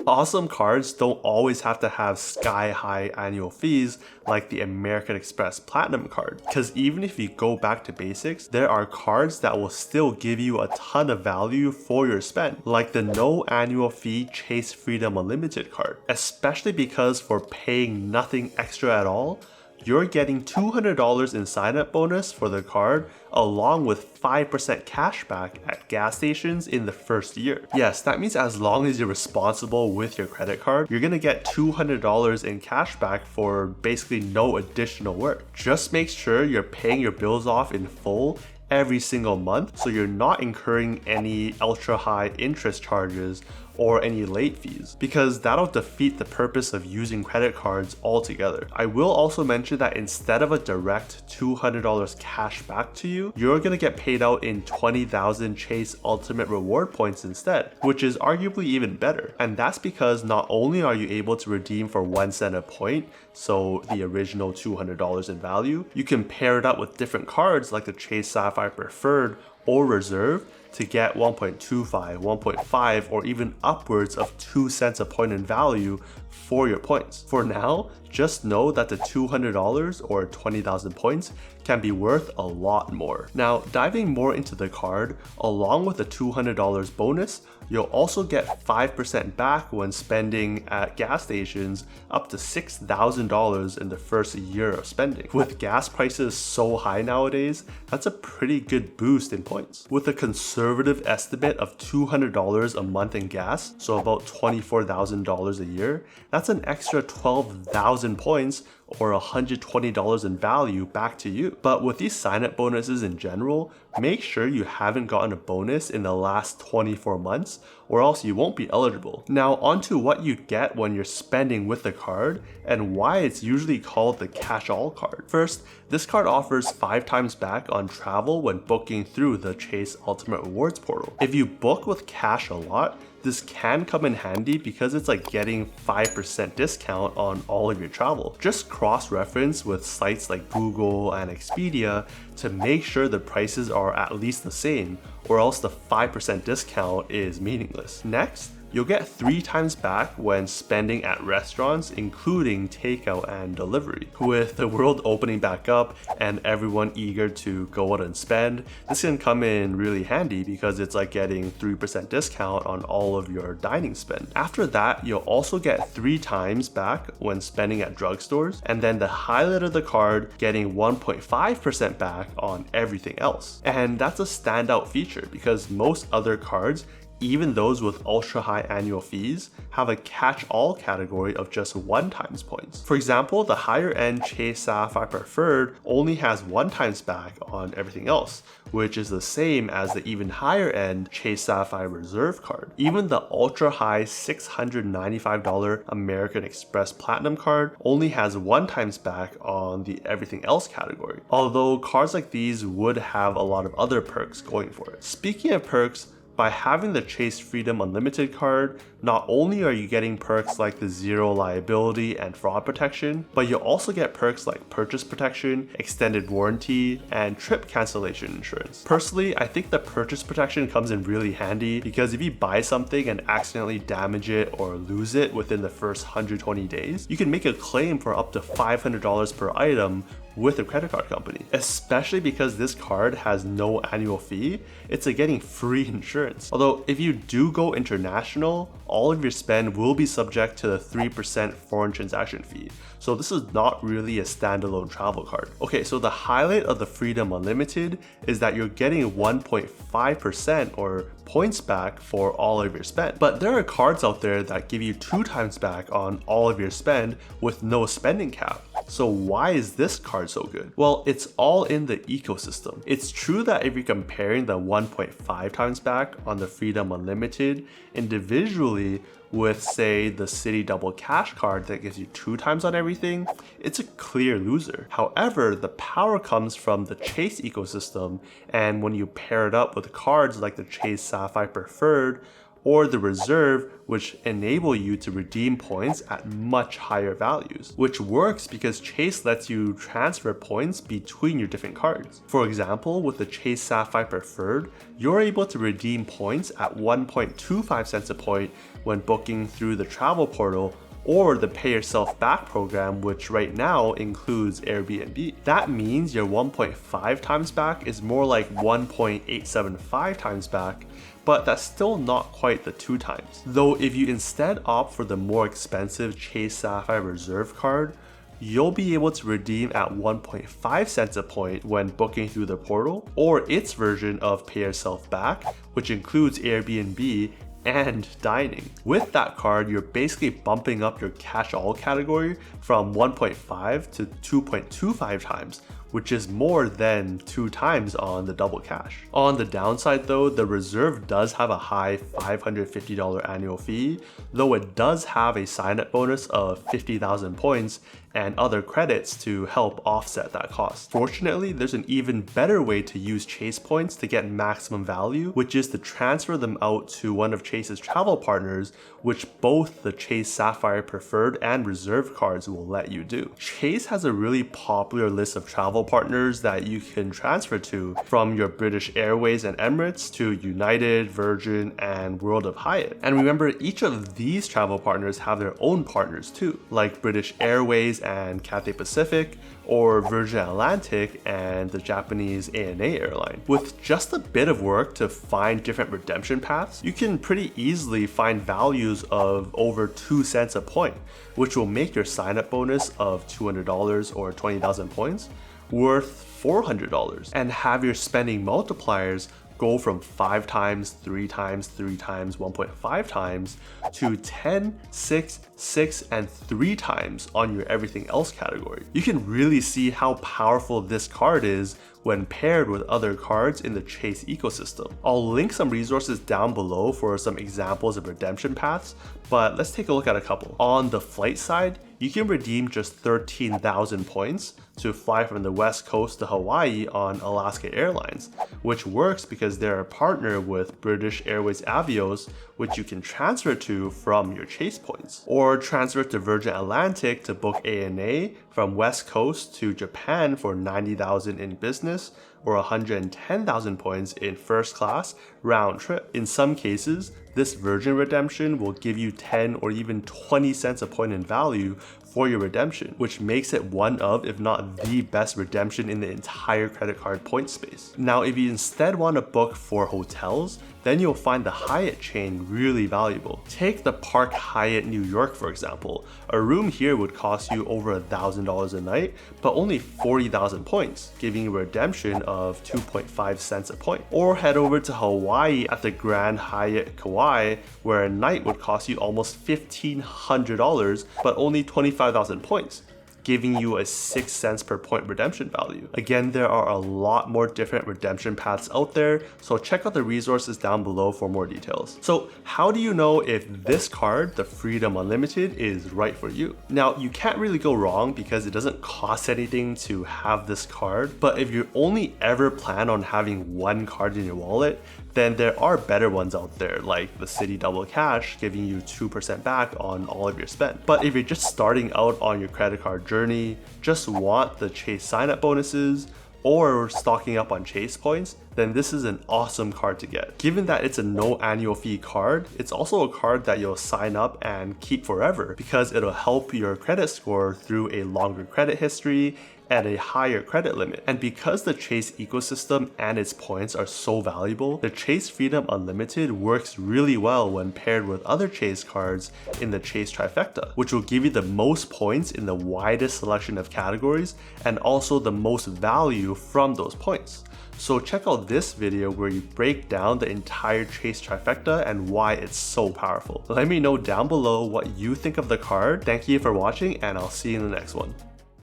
Awesome cards don't always have to have sky-high annual fees like the American Express Platinum card, because even if you go back to basics, there are cards that will still give you a ton of value for your spend, like the no annual fee Chase Freedom Unlimited card, especially because for paying nothing extra at all, you're getting $200 in sign-up bonus for the card along with 5% cashback at gas stations in the first year. Yes, that means as long as you're responsible with your credit card, you're gonna get $200 in cashback for basically no additional work. Just make sure you're paying your bills off in full every single month so you're not incurring any ultra high interest charges or any late fees, because that'll defeat the purpose of using credit cards altogether. I will also mention that instead of a direct $200 cash back to you, you're gonna get paid out in 20,000 Chase Ultimate Reward points instead, which is arguably even better. And that's because not only are you able to redeem for 1 cent a point, so the original $200 in value, you can pair it up with different cards like the Chase Sapphire Preferred or Reserve to get 1.25, 1.5, or even upwards of 2 cents a point in value for your points. For now, just know that the $200 or 20,000 points can be worth a lot more. Now, diving more into the card, along with the $200 bonus, you'll also get 5% back when spending at gas stations up to $6,000 in the first year of spending. With gas prices so high nowadays, that's a pretty good boost in points. With a conservative estimate of $200 a month in gas, so about $24,000 a year, that's an extra 12,000 points or $120 in value back to you. But with these sign-up bonuses in general, make sure you haven't gotten a bonus in the last 24 months or else you won't be eligible. Now onto what you get when you're spending with the card and why it's usually called the catch-all card. First, this card offers 5 times back on travel when booking through the Chase Ultimate Rewards portal. If you book with cash a lot, this can come in handy because it's like getting 5% discount on all of your travel. Just cross-reference with sites like Google and Expedia to make sure the prices are at least the same, or else the 5% discount is meaningless. Next, you'll get 3 times back when spending at restaurants, including takeout and delivery. With the world opening back up and everyone eager to go out and spend, this can come in really handy because it's like getting 3% discount on all of your dining spend. After that, you'll also get 3 times back when spending at drugstores, and then the highlight of the card, getting 1.5% back on everything else. And that's a standout feature because most other cards, even those with ultra high annual fees, have a catch-all category of just 1 times points. For example, the higher end Chase Sapphire Preferred only has 1 times back on everything else, which is the same as the even higher end Chase Sapphire Reserve card. Even the ultra high $695 American Express Platinum card only has 1 times back on the everything else category, although cards like these would have a lot of other perks going for it. Speaking of perks, by having the Chase Freedom Unlimited card, not only are you getting perks like the zero liability and fraud protection, but you'll also get perks like purchase protection, extended warranty, and trip cancellation insurance. Personally, I think the purchase protection comes in really handy because if you buy something and accidentally damage it or lose it within the first 120 days, you can make a claim for up to $500 per item with a credit card company. Especially because this card has no annual fee, it's like getting free insurance. Although if you do go international, all of your spend will be subject to the 3% foreign transaction fee. So this is not really a standalone travel card. Okay, so the highlight of the Freedom Unlimited is that you're getting 1.5% or points back for all of your spend. But there are cards out there that give you 2 times back on all of your spend with no spending cap. So why is this card so good? Well, it's all in the ecosystem. It's true that if you're comparing the 1.5 times back on the Freedom Unlimited individually with, say, the City Double Cash card that gives you 2 times on everything, it's a clear loser. However, the power comes from the Chase ecosystem, and when you pair it up with cards like the Chase Sapphire Preferred or the Reserve, which enable you to redeem points at much higher values, which works because Chase lets you transfer points between your different cards. For example, with the Chase Sapphire Preferred, you're able to redeem points at 1.25 cents a point when booking through the travel portal or the Pay Yourself Back program, which right now includes Airbnb. That means your 1.5 times back is more like 1.875 times back, but that's still not quite the 2 times. Though if you instead opt for the more expensive Chase Sapphire Reserve card, you'll be able to redeem at 1.5 cents a point when booking through the portal, or its version of Pay Yourself Back, which includes Airbnb and dining. With that card, you're basically bumping up your cash all category from 1.5 to 2.25 times, which is more than 2 times on the double cash. On the downside though, the Reserve does have a high $550 annual fee, though it does have a sign-up bonus of 50,000 points and other credits to help offset that cost. Fortunately, there's an even better way to use Chase points to get maximum value, which is to transfer them out to one of Chase's travel partners, which both the Chase Sapphire Preferred and Reserve cards will let you do. Chase has a really popular list of travel partners that you can transfer to, from your British Airways and Emirates to United, Virgin, and World of Hyatt. And remember, each of these travel partners have their own partners too, like British Airways and Cathay Pacific, or Virgin Atlantic and the Japanese ANA airline. With just a bit of work to find different redemption paths, you can pretty easily find values of over 2 cents a point, which will make your sign-up bonus of $200 or 20,000 points worth $400, and have your spending multipliers go from 5 times, 3 times, 3 times, 1.5 times to 10, 6, 6, and 3 times on your everything else category. You can really see how powerful this card is when paired with other cards in the Chase ecosystem. I'll link some resources down below for some examples of redemption paths, but let's take a look at a couple. On the flight side, you can redeem just 13,000 points to fly from the West Coast to Hawaii on Alaska Airlines, which works because they're a partner with British Airways Avios, which you can transfer to from your Chase points. Or transfer to Virgin Atlantic to book ANA from West Coast to Japan for 90,000 in business or 110,000 points in first class round trip. In some cases, this Virgin redemption will give you 10 or even 20 cents a point in value for your redemption, which makes it one of, if not the best redemption in the entire credit card point space. Now, if you instead want to book for hotels, then you'll find the Hyatt chain really valuable. Take the Park Hyatt New York, for example. A room here would cost you over $1,000 a night, but only 40,000 points, giving you a redemption of 2.5 cents a point. Or head over to Hawaii at the Grand Hyatt Kauai, where a night would cost you almost $1,500, but only 25,000 points, giving you a 6 cents per point redemption value. Again, there are a lot more different redemption paths out there, so check out the resources down below for more details. So how do you know if this card, the Freedom Unlimited, is right for you? Now, you can't really go wrong because it doesn't cost anything to have this card, but if you only ever plan on having one card in your wallet, then there are better ones out there, like the Citi Double Cash, giving you 2% back on all of your spend. But if you're just starting out on your credit card journey, just want the Chase sign-up bonuses, or stocking up on Chase points, then this is an awesome card to get. Given that it's a no annual fee card, it's also a card that you'll sign up and keep forever because it'll help your credit score through a longer credit history and a higher credit limit. And because the Chase ecosystem and its points are so valuable, the Chase Freedom Unlimited works really well when paired with other Chase cards in the Chase Trifecta, which will give you the most points in the widest selection of categories and also the most value from those points. So check out this video where you break down the entire Chase Trifecta and why it's so powerful. Let me know down below what you think of the card. Thank you for watching, and I'll see you in the next one.